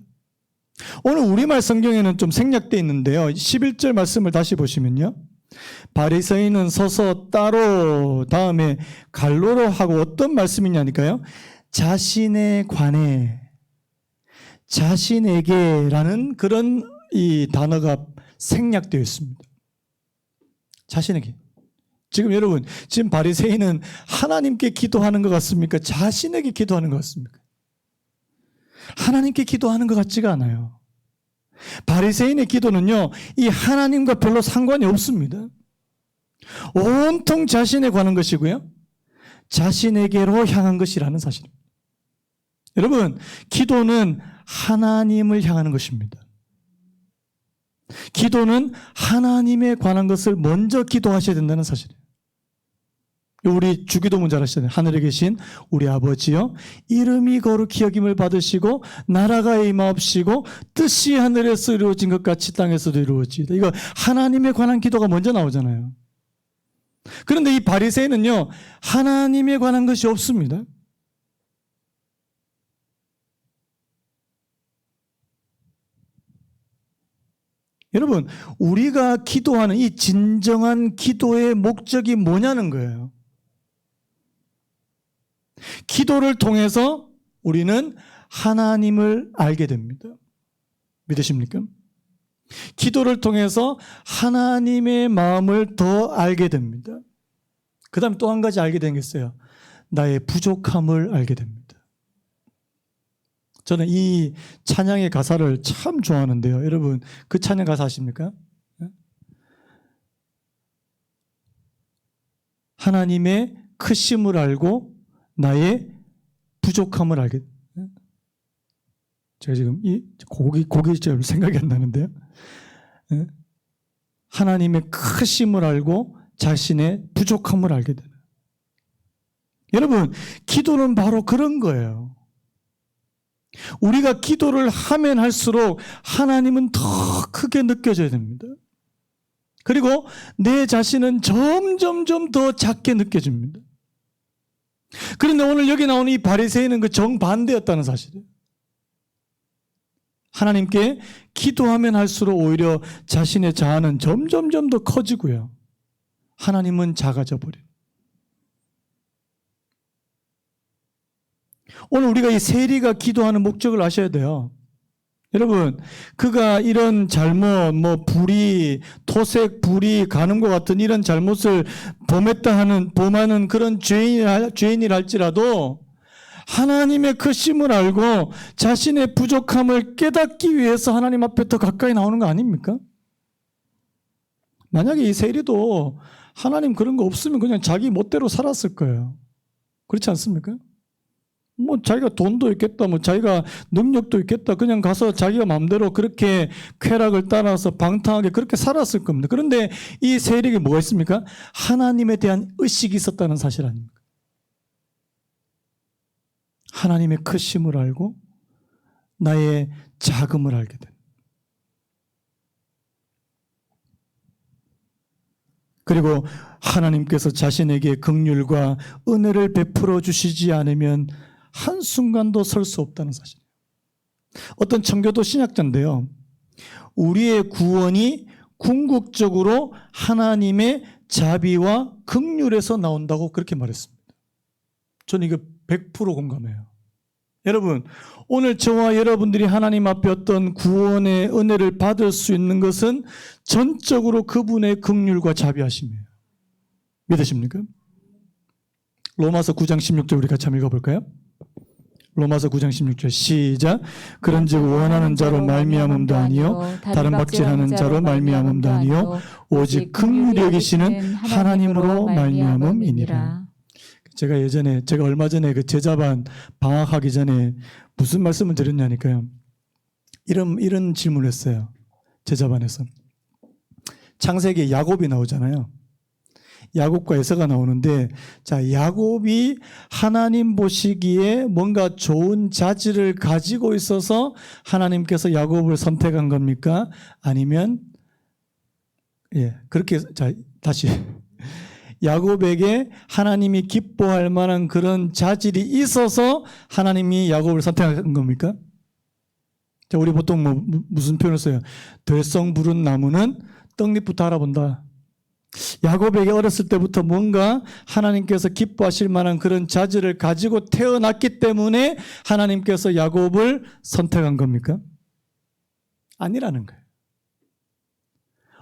Speaker 1: 오늘 우리말 성경에는 좀 생략되어 있는데요. 11절 말씀을 다시 보시면요. 바리새인은 서서 따로, 다음에 갈로로 하고 어떤 말씀이냐니까요. 자신에 관해, 자신에게라는 그런 이 단어가 생략되어 있습니다. 자신에게. 지금 여러분, 지금 바리새인은 하나님께 기도하는 것 같습니까? 자신에게 기도하는 것 같습니까? 하나님께 기도하는 것 같지가 않아요. 바리새인의 기도는요, 이 하나님과 별로 상관이 없습니다. 온통 자신에 관한 것이고요, 자신에게로 향한 것이라는 사실입니다. 여러분, 기도는 하나님을 향하는 것입니다. 기도는 하나님에 관한 것을 먼저 기도하셔야 된다는 사실이에요. 우리 주기도문 잘 아시잖아요. 하늘에 계신 우리 아버지여, 이름이 거룩히 여김을 받으시고 나라가 임하옵시고 뜻이 하늘에서 이루어진 것 같이 땅에서도 이루어지이다. 이거 하나님에 관한 기도가 먼저 나오잖아요. 그런데 이 바리새인은요, 하나님에 관한 것이 없습니다. 여러분, 우리가 기도하는 이 진정한 기도의 목적이 뭐냐는 거예요. 기도를 통해서 우리는 하나님을 알게 됩니다. 믿으십니까? 기도를 통해서 하나님의 마음을 더 알게 됩니다. 그 다음 또 한 가지 알게 된 게 있어요. 나의 부족함을 알게 됩니다. 저는 이 찬양의 가사를 참 좋아하는데요. 여러분, 그 찬양 가사 아십니까? 하나님의 크심을 알고 나의 부족함을 알게. 제가 지금 이 곡이 잘 생각이 안 나는데요. 하나님의 크심을 알고 자신의 부족함을 알게 되는. 여러분, 기도는 바로 그런 거예요. 우리가 기도를 하면 할수록 하나님은 더 크게 느껴져야 됩니다. 그리고 내 자신은 점점점 더 작게 느껴집니다. 그런데 오늘 여기 나오는 이 바리새인은 그 정반대였다는 사실이에요. 하나님께 기도하면 할수록 오히려 자신의 자아는 점점점 더 커지고요, 하나님은 작아져 버려요. 오늘 우리가 이 세리가 기도하는 목적을 아셔야 돼요. 여러분, 그가 이런 잘못, 불의, 토색, 불의, 간음과 같은 이런 잘못을 범하는 그런 죄인이라 할지라도 하나님의 크심을 알고 자신의 부족함을 깨닫기 위해서 하나님 앞에 더 가까이 나오는 거 아닙니까? 만약에 이 세리도 하나님 그런 거 없으면 그냥 자기 멋대로 살았을 거예요. 그렇지 않습니까? 자기가 돈도 있겠다, 자기가 능력도 있겠다, 그냥 가서 자기가 마음대로 그렇게 쾌락을 따라서 방탕하게 그렇게 살았을 겁니다. 그런데 이 세리에게 뭐가 있습니까? 하나님에 대한 의식이 있었다는 사실 아닙니까? 하나님의 크심을 알고 나의 작음을 알게 된. 그리고 하나님께서 자신에게 긍휼과 은혜를 베풀어 주시지 않으면 한순간도 설 수 없다는 사실이에요. 어떤 청교도 신학자인데요. 우리의 구원이 궁극적으로 하나님의 자비와 긍휼에서 나온다고 그렇게 말했습니다. 저는 이거 100% 공감해요. 여러분, 오늘 저와 여러분들이 하나님 앞에 어떤 구원의 은혜를 받을 수 있는 것은 전적으로 그분의 긍휼과 자비하심이에요. 믿으십니까? 로마서 9장 16절 우리 같이 한번 읽어볼까요? 로마서 9장 16절 시작. 그런즉 원하는 자로 말미암음도 아니요 다른 박질하는 자로 말미암음도 아니요 오직 긍휼히 여기시는 하나님으로 말미암음이니라. 제가 얼마 전에 그 제자반 방학하기 전에 무슨 말씀을 드렸냐니까요. 이런 질문을 했어요. 제자반에서. 창세기에 야곱이 나오잖아요. 야곱과 에서가 나오는데, 자, 야곱이 하나님 보시기에 뭔가 좋은 자질을 가지고 있어서 하나님께서 야곱을 선택한 겁니까? 아니면, 그렇게, 자, 다시. 야곱에게 하나님이 기뻐할 만한 그런 자질이 있어서 하나님이 야곱을 선택한 겁니까? 자, 우리 보통 무슨 표현을 써요? 될성 부른 나무는 떡잎부터 알아본다. 야곱에게 어렸을 때부터 뭔가 하나님께서 기뻐하실 만한 그런 자질을 가지고 태어났기 때문에 하나님께서 야곱을 선택한 겁니까? 아니라는 거예요.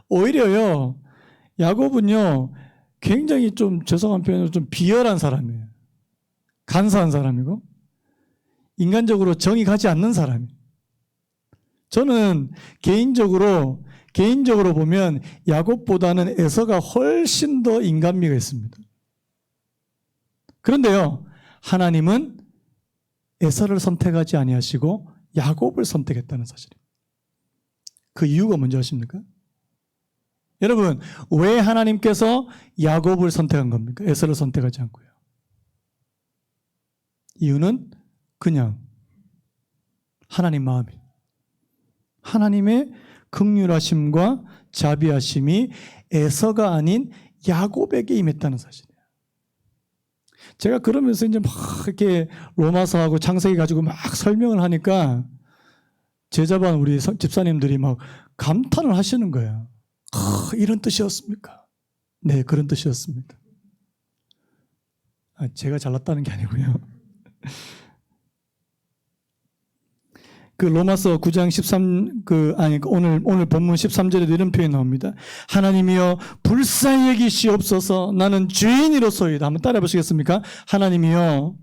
Speaker 1: 오히려요, 야곱은요, 굉장히 좀 죄송한 표현으로 좀 비열한 사람이에요. 간사한 사람이고 인간적으로 정이 가지 않는 사람이에요. 저는 개인적으로 보면 야곱보다는 에서가 훨씬 더 인간미가 있습니다. 그런데요, 하나님은 에서를 선택하지 아니하시고 야곱을 선택했다는 사실입니다. 그 이유가 뭔지 아십니까? 여러분, 왜 하나님께서 야곱을 선택한 겁니까? 에서를 선택하지 않고요. 이유는 그냥 하나님 마음이, 하나님의 긍휼하심과 자비하심이 에서가 아닌 야곱에게 임했다는 사실이에요. 제가 그러면서 이제 막 이렇게 로마서하고 창세기 가지고 막 설명을 하니까 제자반 우리 집사님들이 막 감탄을 하시는 거예요. 이런 뜻이었습니까? 네, 그런 뜻이었습니다. 제가 잘났다는 게 아니고요. 그 로마서 9장 13, 오늘 본문 13절에도 이런 표현이 나옵니다. 하나님이여 불쌍히 여기시옵소서 나는 죄인이로소이다. 한번 따라해 보시겠습니까? 하나님이여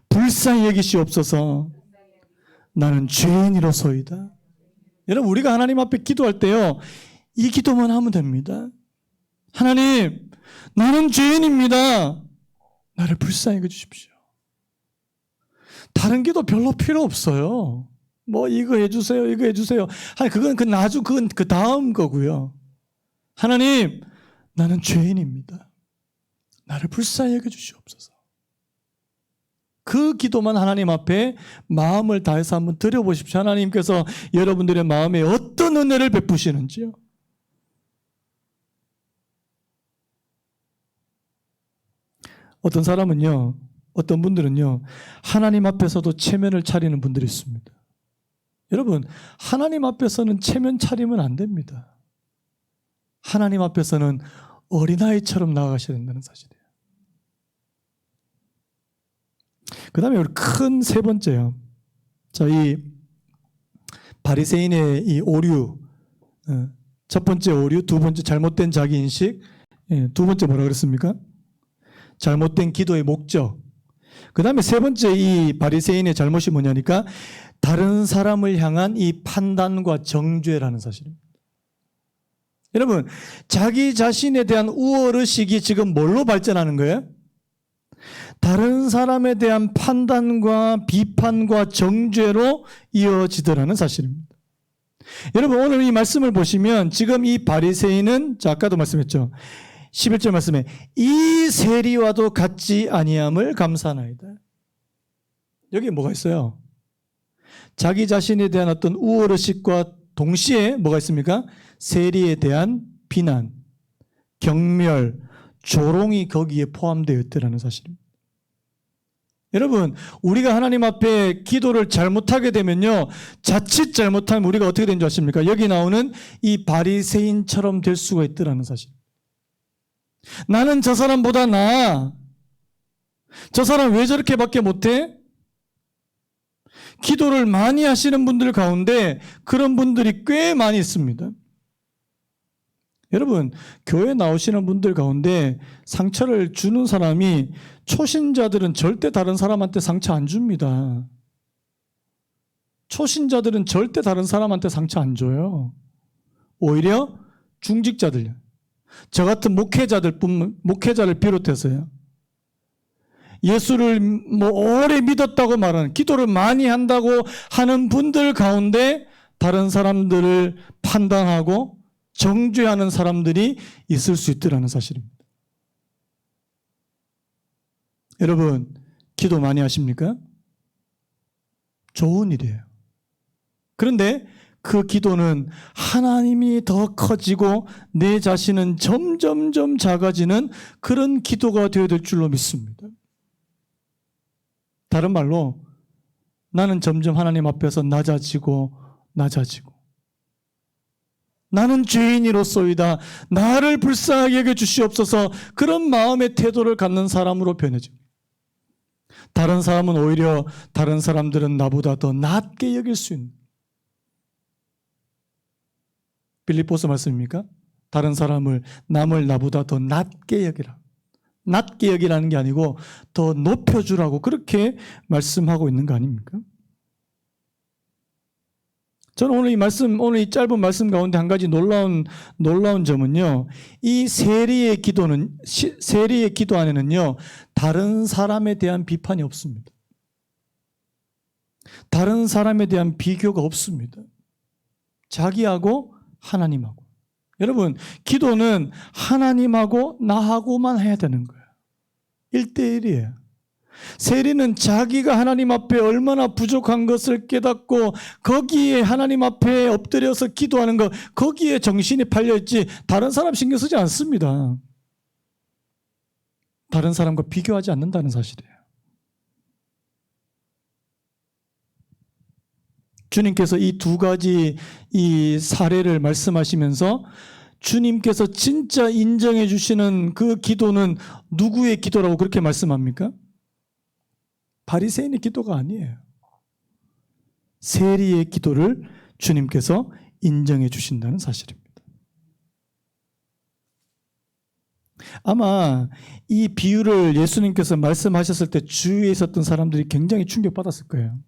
Speaker 1: 불쌍히 여기시옵소서 나는 죄인이로소이다. 여러분, 우리가 하나님 앞에 기도할 때요, 이 기도만 하면 됩니다. 하나님, 나는 죄인입니다. 나를 불쌍히 여겨주십시오. 다른 기도 별로 필요 없어요. 뭐 이거 해주세요, 이거 해주세요. 그건 그건 그 다음 거고요. 하나님, 나는 죄인입니다. 나를 불쌍히 여겨주시옵소서. 그 기도만 하나님 앞에 마음을 다해서 한번 드려보십시오. 하나님께서 여러분들의 마음에 어떤 은혜를 베푸시는지요. 어떤 분들은요, 하나님 앞에서도 체면을 차리는 분들이 있습니다. 여러분, 하나님 앞에서는 체면 차리면 안 됩니다. 하나님 앞에서는 어린아이처럼 나아가셔야 된다는 사실이에요. 그 다음에 우리 큰 세 번째요. 자, 이 바리새인의 이 오류, 첫 번째 오류, 두 번째 잘못된 자기인식, 두 번째 뭐라 그랬습니까? 잘못된 기도의 목적. 그 다음에 세 번째 이 바리새인의 잘못이 뭐냐니까 다른 사람을 향한 이 판단과 정죄라는 사실입니다. 여러분, 자기 자신에 대한 우월의식이 지금 뭘로 발전하는 거예요? 다른 사람에 대한 판단과 비판과 정죄로 이어지더라는 사실입니다. 여러분, 오늘 이 말씀을 보시면 지금 이 바리새인은, 자, 아까도 말씀했죠. 11절 말씀에 이 세리와도 같지 아니함을 감사하나이다. 여기 뭐가 있어요? 자기 자신에 대한 어떤 우월의식과 동시에 뭐가 있습니까? 세리에 대한 비난, 경멸, 조롱이 거기에 포함되어 있다는 사실입니다. 여러분, 우리가 하나님 앞에 기도를 잘못하게 되면요, 자칫 잘못하면 우리가 어떻게 되는 줄 아십니까? 여기 나오는 이 바리새인처럼 될 수가 있다는 사실. 나는 저 사람보다 나아. 저 사람 왜 저렇게밖에 못해? 기도를 많이 하시는 분들 가운데 그런 분들이 꽤 많이 있습니다. 여러분, 교회 나오시는 분들 가운데 상처를 주는 사람이, 초신자들은 절대 다른 사람한테 상처 안 줍니다. 초신자들은 절대 다른 사람한테 상처 안 줘요. 오히려 중직자들, 저 같은 목회자를 비롯해서요, 예수를 오래 믿었다고 말하는, 기도를 많이 한다고 하는 분들 가운데 다른 사람들을 판단하고 정죄하는 사람들이 있을 수 있다는 사실입니다. 여러분, 기도 많이 하십니까? 좋은 일이에요. 그런데 그 기도는 하나님이 더 커지고 내 자신은 점점점 작아지는 그런 기도가 되어야 될 줄로 믿습니다. 다른 말로, 나는 점점 하나님 앞에서 낮아지고 나는 죄인이로소이다, 나를 불쌍하게 여겨주시옵소서, 그런 마음의 태도를 갖는 사람으로 변해집니다. 다른 사람은 오히려, 다른 사람들은 나보다 더 낮게 여길 수 있는, 빌립보서 말씀입니까? 다른 사람을, 남을 나보다 더 낮게 여기라. 낮게 여기라는 게 아니고 더 높여주라고 그렇게 말씀하고 있는 거 아닙니까? 저는 오늘 이 짧은 말씀 가운데 한 가지 놀라운 점은요, 이 세리의 기도 안에는요, 다른 사람에 대한 비판이 없습니다. 다른 사람에 대한 비교가 없습니다. 자기하고 하나님하고. 여러분, 기도는 하나님하고 나하고만 해야 되는 거예요. 1대1이에요. 세리는 자기가 하나님 앞에 얼마나 부족한 것을 깨닫고 거기에 하나님 앞에 엎드려서 기도하는 것, 거기에 정신이 팔려있지 다른 사람 신경 쓰지 않습니다. 다른 사람과 비교하지 않는다는 사실이에요. 주님께서 이 두 가지 이 사례를 말씀하시면서 주님께서 진짜 인정해 주시는 그 기도는 누구의 기도라고 그렇게 말씀합니까? 바리새인의 기도가 아니에요. 세리의 기도를 주님께서 인정해 주신다는 사실입니다. 아마 이 비유를 예수님께서 말씀하셨을 때 주위에 있었던 사람들이 굉장히 충격받았을 거예요.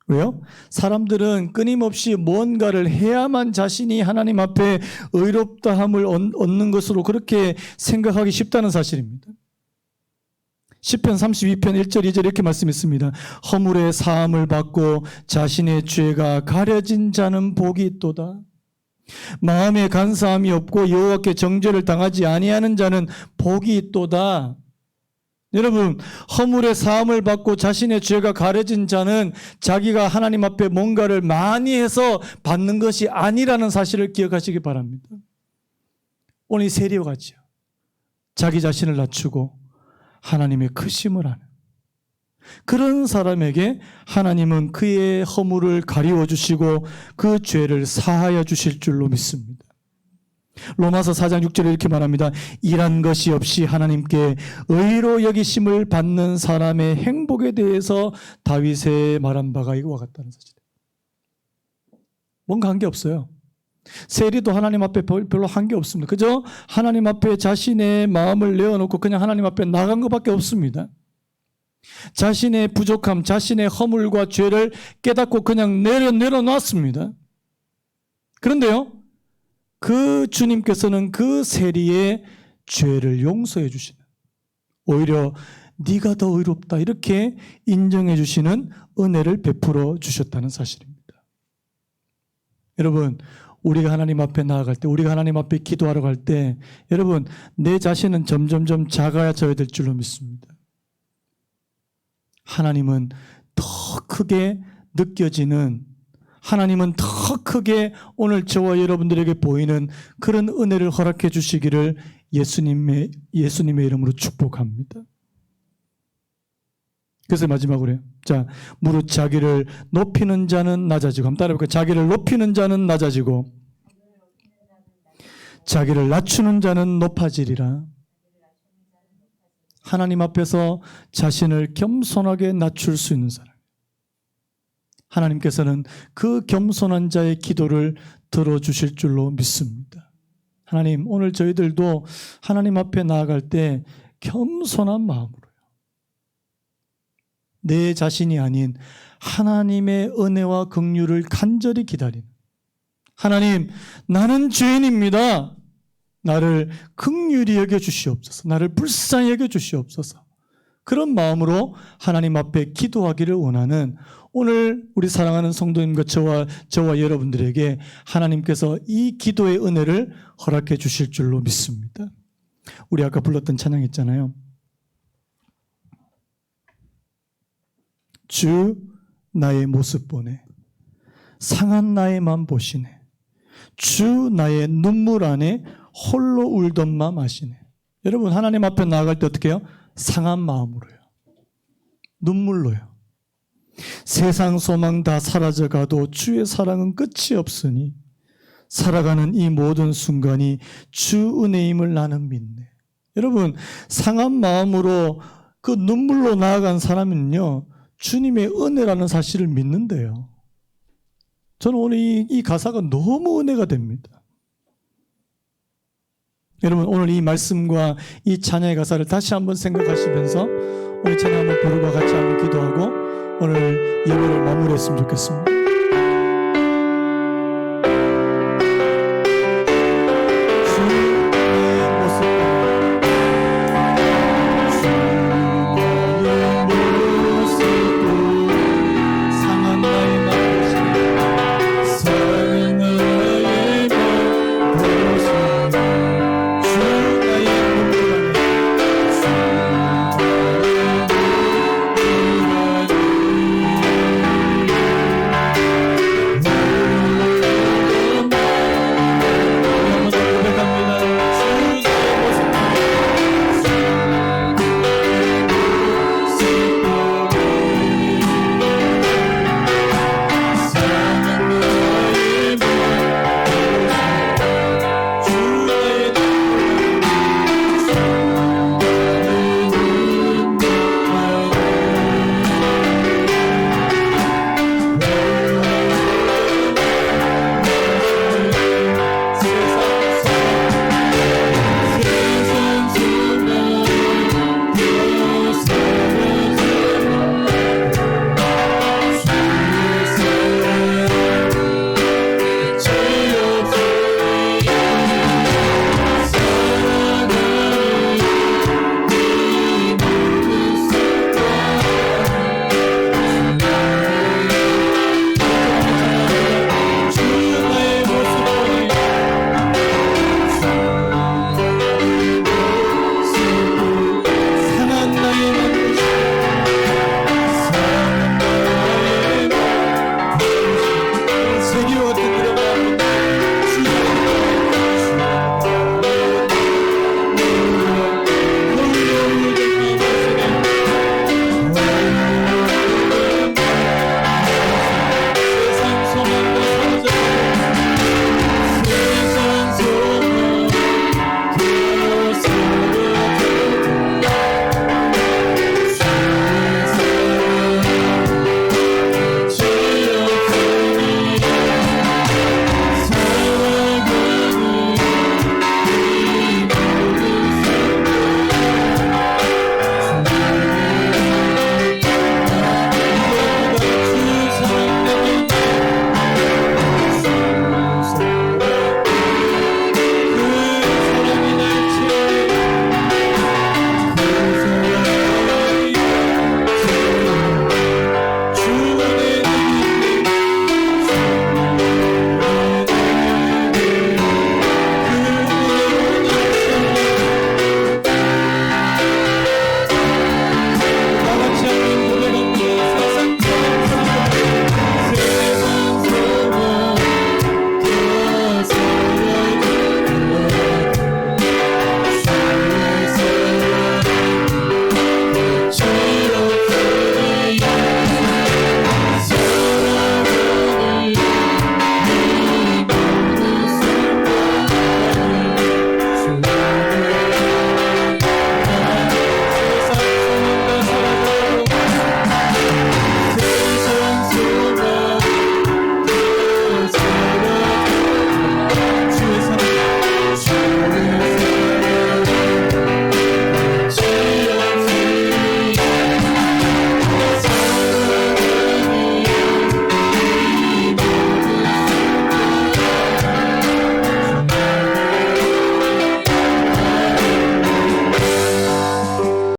Speaker 1: 왜요? 사람들은 끊임없이 무언가를 해야만 자신이 하나님 앞에 의롭다함을 얻는 것으로 그렇게 생각하기 쉽다는 사실입니다. 시편 32편 1절 2절 이렇게 말씀했습니다. 허물의 사함을 받고 자신의 죄가 가려진 자는 복이 있도다. 마음에 간사함이 없고 여호와께 정죄를 당하지 아니하는 자는 복이 있도다. 여러분, 허물의 사함을 받고 자신의 죄가 가려진 자는 자기가 하나님 앞에 뭔가를 많이 해서 받는 것이 아니라는 사실을 기억하시기 바랍니다. 오늘 이 세리와 같이요, 자기 자신을 낮추고 하나님의 크심을 아는 그런 사람에게 하나님은 그의 허물을 가리워 주시고 그 죄를 사하여 주실 줄로 믿습니다. 로마서 4장 6절에 이렇게 말합니다. 일한 것이 없이 하나님께 의로 여기심을 받는 사람의 행복에 대해서 다윗의 말한 바가 이와 같다는 사실이에요. 뭔가 한 게 없어요. 세리도 하나님 앞에 별로 한 게 없습니다. 그저 하나님 앞에 자신의 마음을 내어놓고 그냥 하나님 앞에 나간 것밖에 없습니다. 자신의 부족함, 자신의 허물과 죄를 깨닫고 그냥 내려놨습니다. 그런데요, 그 주님께서는 그 세리의 죄를 용서해 주시는, 오히려 네가 더 의롭다 이렇게 인정해 주시는 은혜를 베풀어 주셨다는 사실입니다. 여러분, 우리가 하나님 앞에 나아갈 때, 우리가 하나님 앞에 기도하러 갈 때, 여러분, 내 자신은 점점점 작아져야 될 줄로 믿습니다. 하나님은 더 크게 느껴지는 하나님은 더 크게 오늘 저와 여러분들에게 보이는 그런 은혜를 허락해 주시기를 예수님의 이름으로 축복합니다. 그래서 마지막으로 자, 무릇 자기를 높이는 자는 낮아지고, 한번 따라해볼까요? 자기를 높이는 자는 낮아지고 자기를 낮추는 자는 높아지리라. 하나님 앞에서 자신을 겸손하게 낮출 수 있는 사람, 하나님께서는 그 겸손한 자의 기도를 들어주실 줄로 믿습니다. 하나님, 오늘 저희들도 하나님 앞에 나아갈 때 겸손한 마음으로요, 내 자신이 아닌 하나님의 은혜와 긍휼을 간절히 기다리는, 하나님, 나는 죄인입니다. 나를 긍휼히 여겨 주시옵소서. 나를 불쌍히 여겨 주시옵소서. 그런 마음으로 하나님 앞에 기도하기를 원하는 오늘 우리 사랑하는 성도님과 저와 여러분들에게 하나님께서 이 기도의 은혜를 허락해 주실 줄로 믿습니다. 우리 아까 불렀던 찬양 있잖아요. 주 나의 모습 보네, 상한 나의 맘 보시네, 주 나의 눈물 안에 홀로 울던 맘 아시네. 여러분, 하나님 앞에 나아갈 때 어떻게 해요? 상한 마음으로요, 눈물로요. 세상 소망 다 사라져가도 주의 사랑은 끝이 없으니 살아가는 이 모든 순간이 주 은혜임을 나는 믿네. 여러분, 상한 마음으로 그 눈물로 나아간 사람은요, 주님의 은혜라는 사실을 믿는데요. 저는 오늘 이 가사가 너무 은혜가 됩니다. 여러분, 오늘 이 말씀과 이 찬양의 가사를 다시 한번 생각하시면서 우리 찬양 한번 부르고 같이 한번 기도하고 오늘 예배를 마무리했으면 좋겠습니다.